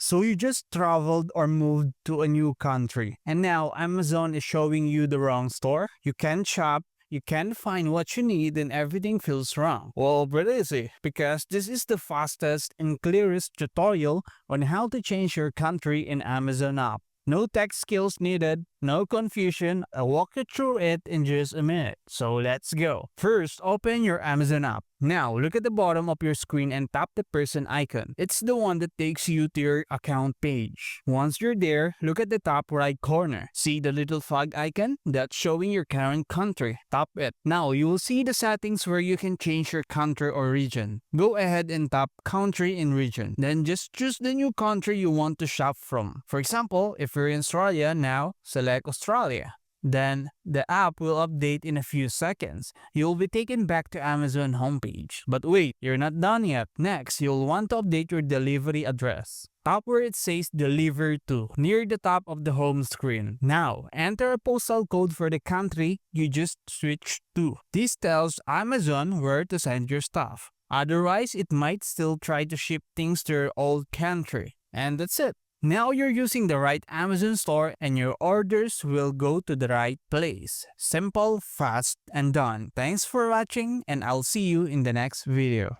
So you just traveled or moved to a new country, and now Amazon is showing you the wrong store? You can't shop, you can't find what you need, and everything feels wrong. Well, pretty easy, because this is the fastest and clearest tutorial on how to change your country in Amazon app. No tech skills needed, no confusion. I'll walk you through it in just a minute. So let's go. First, open your Amazon app. Now, look at the bottom of your screen and tap the person icon. It's the one that takes you to your account page. Once you're there, look at the top right corner. See the little flag icon? That's showing your current country. Tap it. Now, you will see the settings where you can change your country or region. Go ahead and tap country and region. Then just choose the new country you want to shop from. For example, if you're in Australia now, select Australia. Then, the app will update in a few seconds. You'll be taken back to Amazon homepage. But wait, you're not done yet. Next, you'll want to update your delivery address. Tap where it says Deliver To, near the top of the home screen. Now, enter a postal code for the country you just switched to. This tells Amazon where to send your stuff. Otherwise, it might still try to ship things to your old country. And that's it. Now you're using the right Amazon store and your orders will go to the right place. Simple, fast, and done. Thanks for watching and I'll see you in the next video.